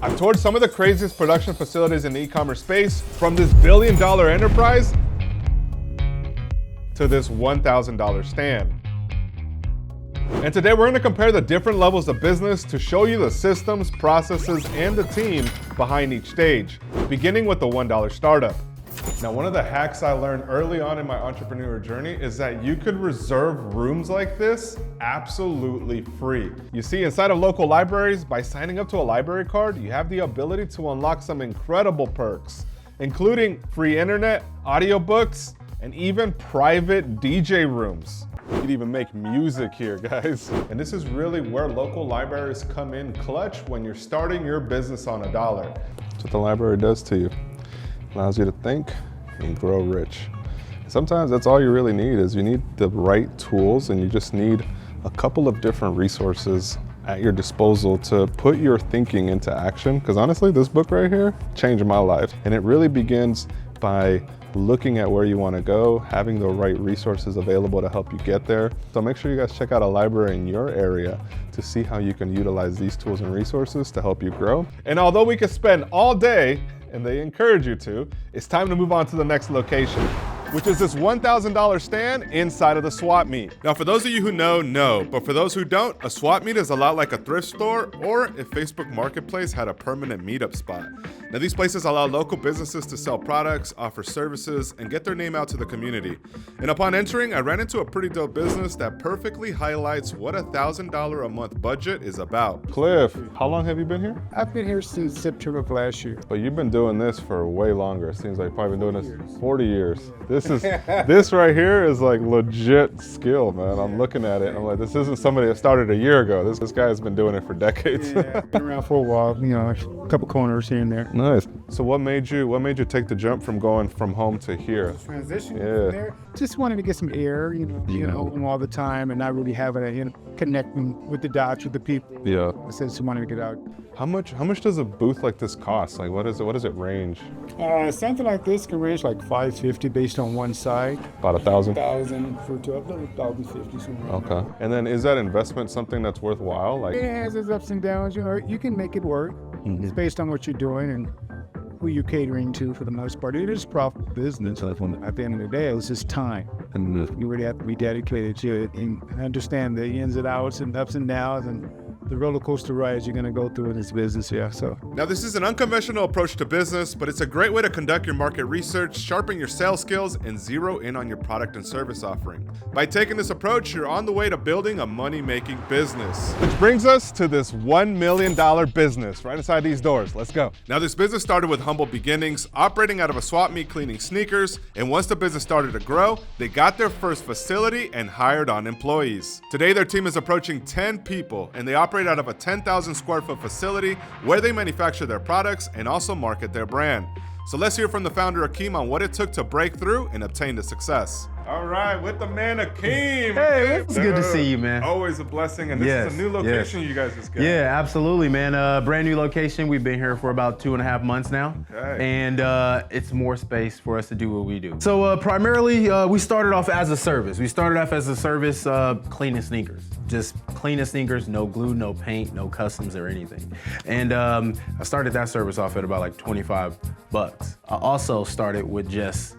I've toured some of the craziest production facilities in the e-commerce space, from this billion-dollar enterprise to this $1,000 stand. And today we're going to compare the different levels of business to show you the systems, processes, and the team behind each stage, beginning with the $1 startup. Now, one of the hacks I learned early on in my entrepreneur journey is that you could reserve rooms like this absolutely free. You see, inside of local libraries, by signing up to a library card, you have the ability to unlock some incredible perks, including free internet, audiobooks, and even private DJ rooms. You can even make music here, guys. And this is really where local libraries come in clutch when you're starting your business on $1. That's what the library does to you. Allows you to think and grow rich. Sometimes that's all you really need is you need the right tools, and you just need a couple of different resources at your disposal to put your thinking into action. Because honestly, this book right here changed my life. And it really begins by looking at where you want to go, having the right resources available to help you get there. So make sure you guys check out a library in your area to see how you can utilize these tools and resources to help you grow. And although we could spend all day, and they encourage you to, it's time to move on to the next location, which is this $1,000 stand inside of the swap meet. Now, for those of you who know, but for those who don't, a swap meet is a lot like a thrift store, or if Facebook Marketplace had a permanent meetup spot. Now, these places allow local businesses to sell products, offer services, and get their name out to the community. And upon entering, I ran into a pretty dope business that perfectly highlights what a $1,000 a month budget is about. Cliff, how long have you been here? I've been here since September of last year. But you've been doing this for way longer. It seems like you've probably been doing this 40 years. This right here is like legit skill, man. I'm looking at it and I'm like, this isn't somebody that started a year ago. This guy has been doing it for decades. Yeah, been around for a while, you know, a couple corners here and there. Nice. So what made you take the jump from going from home to here? Transition Yeah. there. Just wanted to get some air, being home all the time and not really having a, connecting with the dots, with the people. Yeah. I said just wanted to get out. How much does a booth like this cost? Like what does it range? Something like this can range like $550 based on one side. About 1,000? 1,000 for 1,050 somewhere. Okay. And then is that investment something that's worthwhile? Like It has its ups and downs, you can make it work. Mhm. It's based on what you're doing and who you're catering to for the most part. It is profitable business. At the end of the day, it's just time. And you really have to be dedicated to it and understand the ins and outs and ups and downs and the roller coaster rides you're going to go through in this business, So now, this is an unconventional approach to business, but it's a great way to conduct your market research, sharpen your sales skills, and zero in on your product and service offering. By taking this approach, you're on the way to building a money-making business. Which brings us to this $1 million business right inside these doors. Let's go. Now, this business started with humble beginnings, operating out of a swap meet cleaning sneakers, and once the business started to grow, they got their first facility and hired on employees. Today, their team is approaching 10 people, and they operate out of a 10,000 square foot facility where they manufacture their products and also market their brand. So let's hear from the founder Akeem on what it took to break through and obtain the success. All right, with the man Akeem. Hey, it's good to see you, man. Always a blessing, and this is a new location you guys just got. Yeah, absolutely, man. Brand new location. We've been here for about 2.5 months now, and it's more space for us to do what we do. So primarily, we started off as a service. Cleaning sneakers. Just cleaning sneakers, no glue, no paint, no customs or anything. And I started that service off at about like $25. I also started with just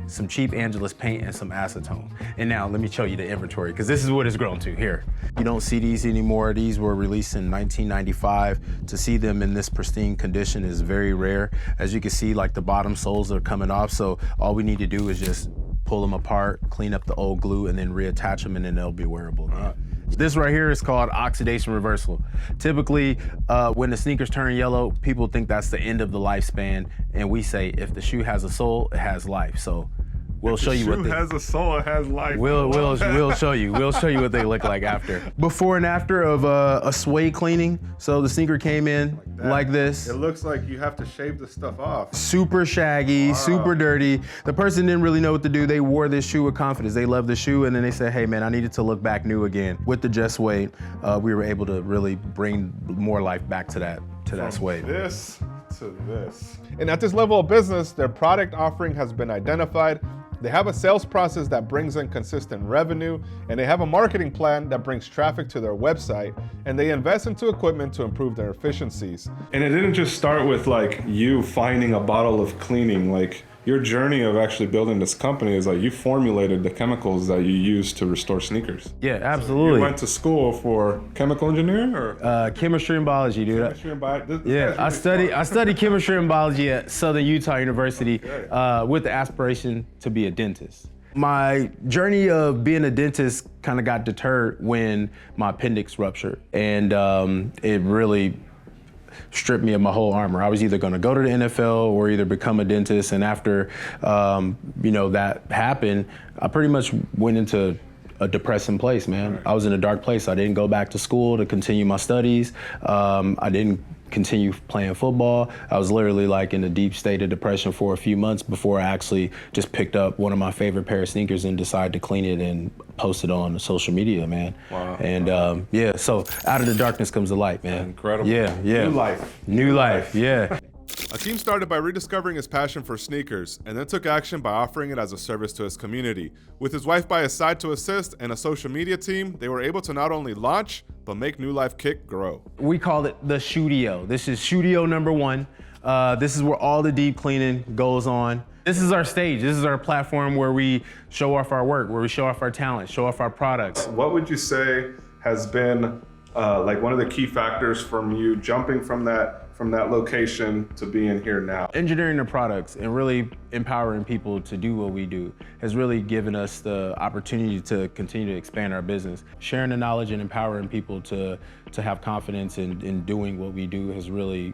some cheap Angelus paint and some acetone. And now let me show you the inventory, because this is what it's grown to here. You don't see these anymore. These were released in 1995. To see them in this pristine condition is very rare. As you can see, like the bottom soles are coming off, so all we need to do is just pull them apart, clean up the old glue, and then reattach them, and then they'll be wearable again. This right here is called oxidation reversal. Typically, when the sneakers turn yellow, people think that's the end of the lifespan, and we say if the shoe has a sole, it has life. So we'll show you what the shoe has a soul, it has life. We'll show you. We'll show you what they look like after. Before and after of a suede cleaning. So the sneaker came in like this. It looks like you have to shave the stuff off. Super shaggy, super dirty. The person didn't really know what to do. They wore this shoe with confidence. They loved the shoe, and then they said, hey man, I needed to look back new again. With the Just Suede, we were able to really bring more life back to that suede. This to this. And at this level of business, their product offering has been identified, They have a sales process that brings in consistent revenue, and they have a marketing plan that brings traffic to their website, and they invest into equipment to improve their efficiencies. And it didn't just start with like you finding a bottle of cleaning. Like your journey of actually building this company is like you formulated the chemicals that you use to restore sneakers. Yeah, absolutely. You went to school for chemical engineering or chemistry and biology, dude. chemistry and bio? Yeah, I studied chemistry and biology at Southern Utah University with the aspiration to be a dentist. My journey of being a dentist kind of got deterred when my appendix ruptured, and it really stripped me of my whole armor. I was either going to go to the NFL or either become a dentist, and after that happened, I pretty much went into a depressing place, man. I was in a dark place. I didn't go back to school to continue my studies. I didn't continue playing football. I was literally like in a deep state of depression for a few months before I actually just picked up one of my favorite pair of sneakers and decided to clean it and post it on social media, man. Wow. And so out of the darkness comes the light, man. Incredible. Yeah. New life. New life, yeah. Akeem started by rediscovering his passion for sneakers and then took action by offering it as a service to his community. With his wife by his side to assist and a social media team, they were able to not only launch, but make New Life Kick grow. We call it the Studio. This is Studio number 1. This is where all the deep cleaning goes on. This is our stage. This is our platform where we show off our work, where we show off our talent, show off our products. What would you say has been like one of the key factors from you jumping from that location to being here now? Engineering the products and really empowering people to do what we do has really given us the opportunity to continue to expand our business. Sharing the knowledge and empowering people to have confidence in doing what we do has really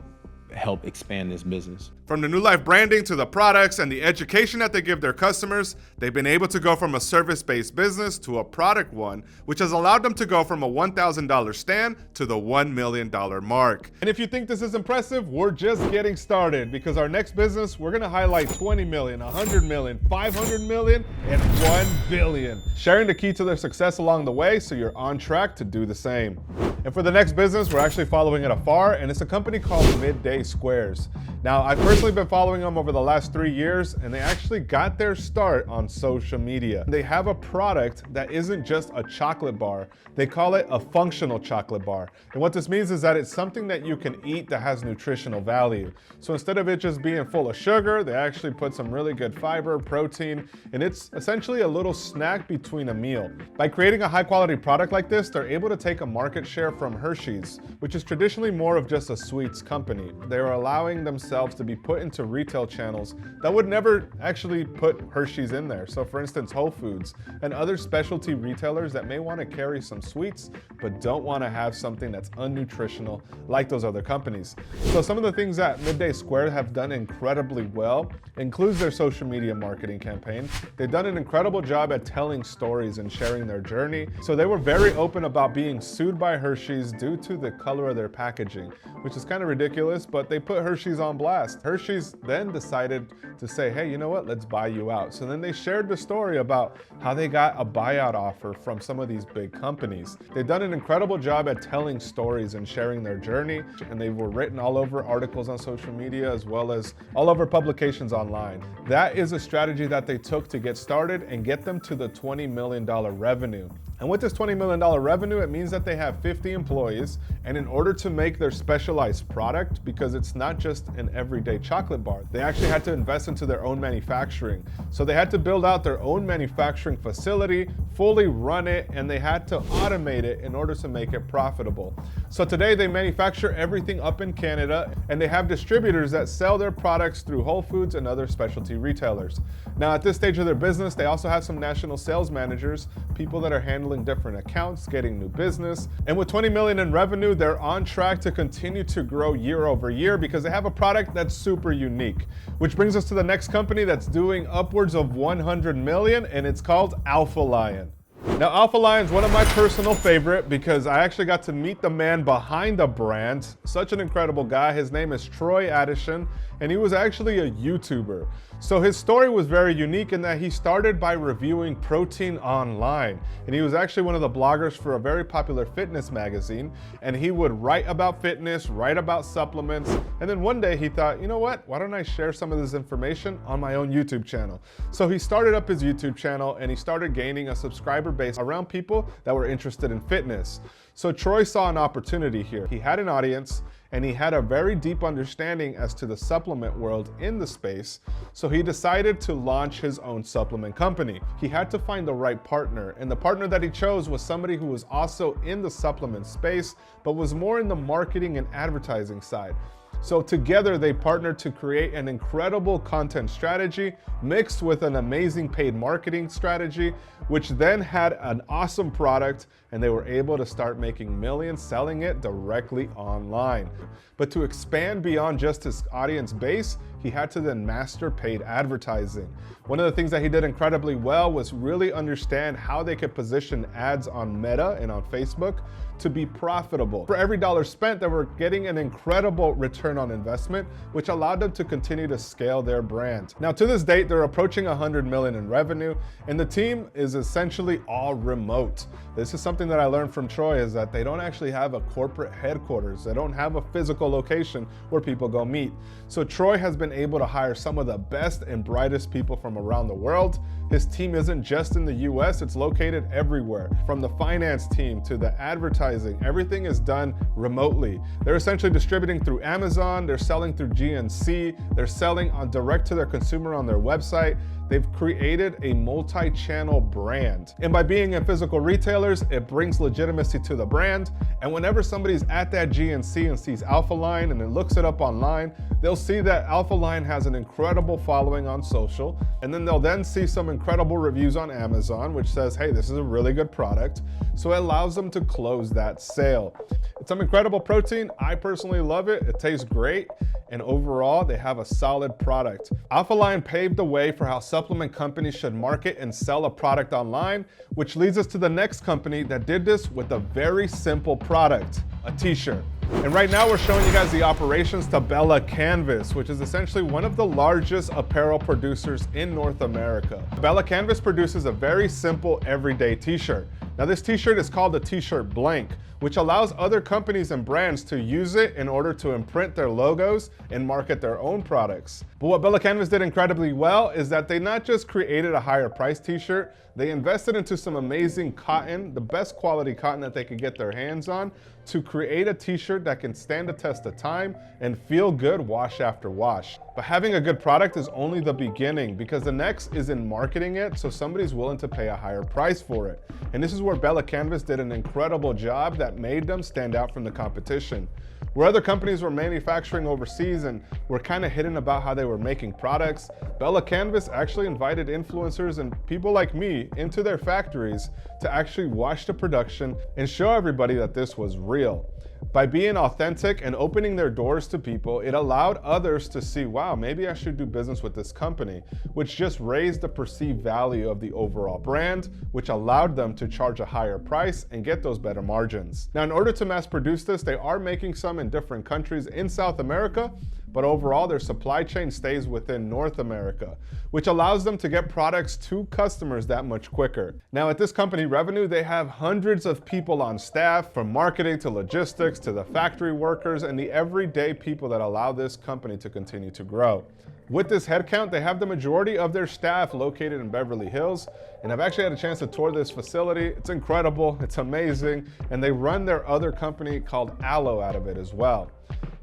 helped expand this business. From the New Life branding to the products and the education that they give their customers, they've been able to go from a service-based business to a product one, which has allowed them to go from a $1,000 stand to the $1 million mark. And if you think this is impressive, we're just getting started, because our next business, we're gonna highlight 20 million, 100 million, 500 million, and 1 billion. Sharing the key to their success along the way so you're on track to do the same. And for the next business, we're actually following it afar, and it's a company called Midday Squares. Now, I've personally been following them over the last 3 years, and they actually got their start on social media. They have a product that isn't just a chocolate bar. They call it a functional chocolate bar. And what this means is that it's something that you can eat that has nutritional value. So instead of it just being full of sugar, they actually put some really good fiber, protein, and it's essentially a little snack between a meal. By creating a high quality product like this, they're able to take a market share from Hershey's, which is traditionally more of just a sweets company. They're allowing themselves to be put into retail channels that would never actually put Hershey's in there. So for instance, Whole Foods and other specialty retailers that may want to carry some sweets, but don't want to have something that's unnutritional like those other companies. So some of the things that Midday Square have done incredibly well includes their social media marketing campaign. They've done an incredible job at telling stories and sharing their journey. So they were very open about being sued by Hershey's due to the color of their packaging, which is kind of ridiculous, but they put Hershey's on blast. Hershey's then decided to say, hey, you know what, let's buy you out. So then they shared the story about how they got a buyout offer from some of these big companies. They've done an incredible job at telling stories and sharing their journey, and they were written all over articles on social media as well as all over publications online. That is a strategy that they took to get started and get them to the $20 million revenue. And with this $20 million revenue, it means that they have 50 employees, and in order to make their specialized product, because it's not just an everyday chocolate bar, they actually had to invest into their own manufacturing. So they had to build out their own manufacturing facility, fully run it, and they had to automate it in order to make it profitable. So today they manufacture everything up in Canada, and they have distributors that sell their products through Whole Foods and other specialty retailers. Now at this stage of their business, they also have some national sales managers, people that are handling different accounts, getting new business. And with 20 million in revenue, they're on track to continue to grow year over year because they have a product that's super unique. Which brings us to the next company that's doing upwards of 100 million, and it's called Alpha Lion. Now, Alpha Lion is one of my personal favorite because I actually got to meet the man behind the brand. Such an incredible guy. His name is Troy Addison, and he was actually a YouTuber. So his story was very unique in that he started by reviewing protein online. And he was actually one of the bloggers for a very popular fitness magazine. And he would write about fitness, write about supplements. And then one day he thought, you know what? Why don't I share some of this information on my own YouTube channel? So he started up his YouTube channel and he started gaining a subscriber base around people that were interested in fitness. So Troy saw an opportunity here. He had an audience and he had a very deep understanding as to the supplement world in the space. So he decided to launch his own supplement company. He had to find the right partner, and the partner that he chose was somebody who was also in the supplement space, but was more in the marketing and advertising side. So together they partnered to create an incredible content strategy mixed with an amazing paid marketing strategy, which then had an awesome product, and they were able to start making millions selling it directly online. But to expand beyond just his audience base, he had to then master paid advertising. One of the things that he did incredibly well was really understand how they could position ads on Meta and on Facebook to be profitable. For every dollar spent, they were getting an incredible return on investment, which allowed them to continue to scale their brand. Now, to this date, they're approaching 100 million in revenue, and the team is essentially all remote. This is something that I learned from Troy, is that they don't actually have a corporate headquarters. They don't have a physical location where people go meet. So Troy has been able to hire some of the best and brightest people from around the world. His team isn't just in the US, it's located everywhere. From the finance team to the advertising, everything is done remotely. They're essentially distributing through Amazon, they're selling through GNC, they're selling on direct to their consumer on their website. They've created a multi-channel brand. And by being in physical retailers, it brings legitimacy to the brand. And whenever somebody's at that GNC and sees Alpha Lion and then looks it up online, they'll see that Alpha Lion has an incredible following on social. And then they'll then see some incredible reviews on Amazon, which says, hey, this is a really good product. So it allows them to close that sale. It's some incredible protein. I personally love it. It tastes great. And overall, they have a solid product. Alpha Lion paved the way for how supplement companies should market and sell a product online, which leads us to the next company that did this with a very simple product, a t-shirt. And right now we're showing you guys the operations to Bella Canvas, which is essentially one of the largest apparel producers in North America. Bella Canvas produces a very simple everyday t-shirt. Now this t-shirt is called the t-shirt blank, which allows other companies and brands to use it in order to imprint their logos and market their own products. But what Bella Canvas did incredibly well is that they not just created a higher price t-shirt, they invested into some amazing cotton, the best quality cotton that they could get their hands on, to create a t-shirt that can stand the test of time and feel good wash after wash. But having a good product is only the beginning, because the next is in marketing it so somebody's willing to pay a higher price for it. And this is where Bella Canvas did an incredible job that made them stand out from the competition. Where other companies were manufacturing overseas and were kind of hidden about how they were making products, Bella Canvas actually invited influencers and people like me into their factories to actually watch the production and show everybody that this was real. By being authentic and opening their doors to people, it allowed others to see, wow, maybe I should do business with this company, which just raised the perceived value of the overall brand, which allowed them to charge a higher price and get those better margins. Now, in order to mass produce this, they are making some in different countries in South America, but overall their supply chain stays within North America, which allows them to get products to customers that much quicker. Now at this company revenue, they have hundreds of people on staff, from marketing to logistics to the factory workers and the everyday people that allow this company to continue to grow. With this headcount, they have the majority of their staff located in Beverly Hills, and I've actually had a chance to tour this facility. It's incredible, it's amazing, and they run their other company called Aloe out of it as well.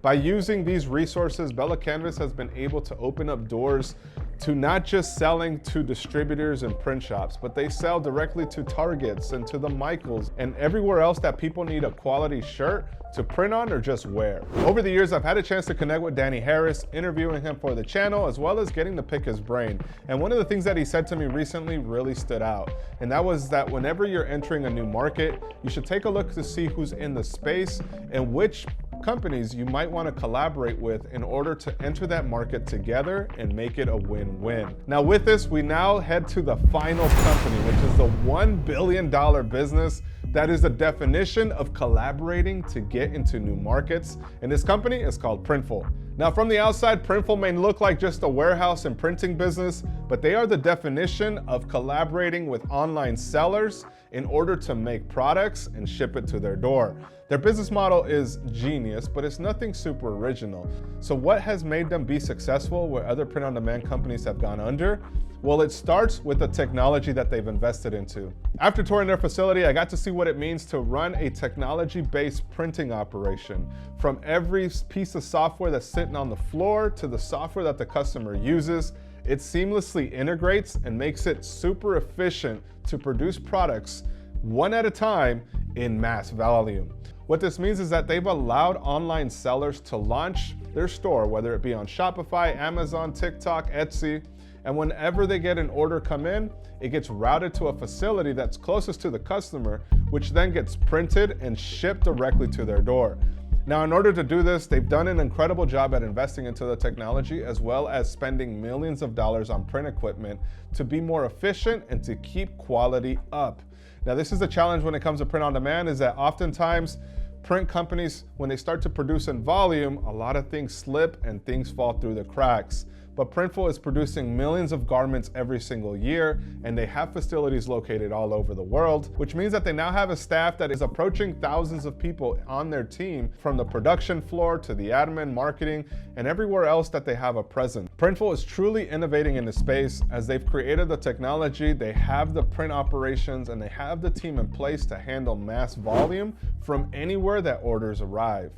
By using these resources, Bella Canvas has been able to open up doors to not just selling to distributors and print shops, but they sell directly to Targets and to the Michaels and everywhere else that people need a quality shirt to print on or just wear. Over the years, I've had a chance to connect with Danny Harris, interviewing him for the channel, as well as getting to pick his brain. And one of the things that he said to me recently really stood out. And that was that whenever you're entering a new market, you should take a look to see who's in the space and which companies you might want to collaborate with in order to enter that market together and make it a win-win. Now with this, we now head to the final company, which is the $1 billion business that is the definition of collaborating to get into new markets. And this company is called Printful. Now from the outside, Printful may look like just a warehouse and printing business, but they are the definition of collaborating with online sellers in order to make products and ship it to their door. Their business model is genius, but it's nothing super original. So what has made them be successful where other print-on-demand companies have gone under? Well, it starts with the technology that they've invested into. After touring their facility, I got to see what it means to run a technology-based printing operation. From every piece of software that's sitting on the floor to the software that the customer uses, it seamlessly integrates and makes it super efficient to produce products one at a time in mass volume. What this means is that they've allowed online sellers to launch their store, whether it be on Shopify, Amazon, TikTok, Etsy, and whenever they get an order come in, it gets routed to a facility that's closest to the customer, which then gets printed and shipped directly to their door. Now, in order to do this, they've done an incredible job at investing into the technology, as well as spending millions of dollars on print equipment to be more efficient and to keep quality up. Now, this is the challenge when it comes to print on demand, is that oftentimes print companies, when they start to produce in volume, a lot of things slip and things fall through the cracks. But Printful is producing millions of garments every single year, and they have facilities located all over the world, which means that they now have a staff that is approaching thousands of people on their team, from the production floor to the admin, marketing, and everywhere else that they have a presence. Printful is truly innovating in the space, as they've created the technology, they have the print operations, and they have the team in place to handle mass volume from anywhere that orders arrive.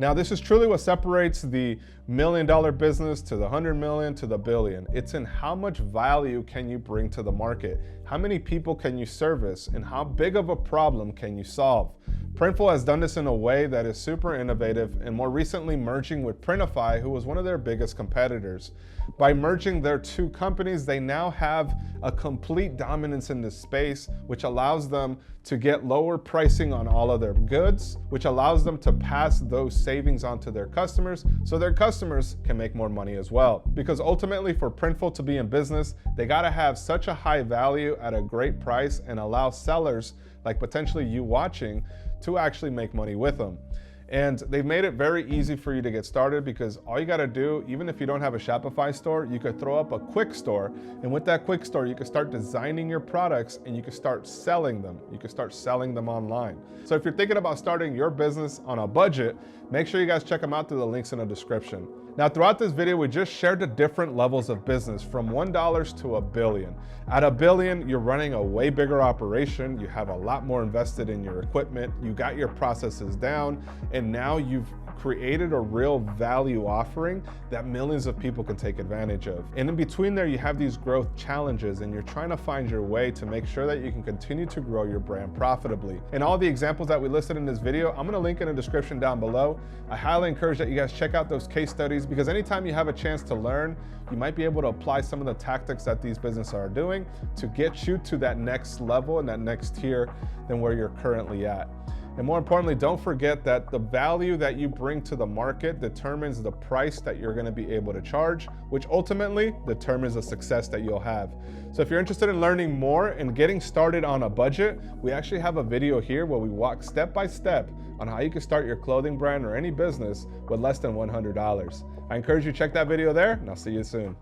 Now, this is truly what separates the $1 million business to the 100 million to the billion. It's in how much value can you bring to the market, how many people can you service, and how big of a problem can you solve. Printful has done this in a way that is super innovative, and more recently merging with Printify, who was one of their biggest competitors. By merging their two companies, they now have a complete dominance in this space, which allows them to get lower pricing on all of their goods, which allows them to pass those savings on to their customers, so their customers can make more money as well. Because ultimately, for Printful to be in business, they gotta have such a high value at a great price and allow sellers, like potentially you watching, to actually make money with them. And they've made it very easy for you to get started, because all you gotta do, even if you don't have a Shopify store, you could throw up a quick store. And with that quick store, you can start designing your products and you can start selling them. You can start selling them online. So if you're thinking about starting your business on a budget, make sure you guys check them out through the links in the description. Now, throughout this video, we just shared the different levels of business, from $1 to $1 billion. At $1 billion, you're running a way bigger operation. You have a lot more invested in your equipment. You got your processes down, and now you've created a real value offering that millions of people can take advantage of. And in between there, you have these growth challenges, and you're trying to find your way to make sure that you can continue to grow your brand profitably. And all the examples that we listed in this video, I'm gonna link in the description down below. I highly encourage that you guys check out those case studies, because anytime you have a chance to learn, you might be able to apply some of the tactics that these businesses are doing to get you to that next level and that next tier than where you're currently at. And more importantly, don't forget that the value that you bring to the market determines the price that you're gonna be able to charge, which ultimately determines the success that you'll have. So if you're interested in learning more and getting started on a budget, we actually have a video here where we walk step by step on how you can start your clothing brand or any business with less than $100. I encourage you to check that video there, and I'll see you soon.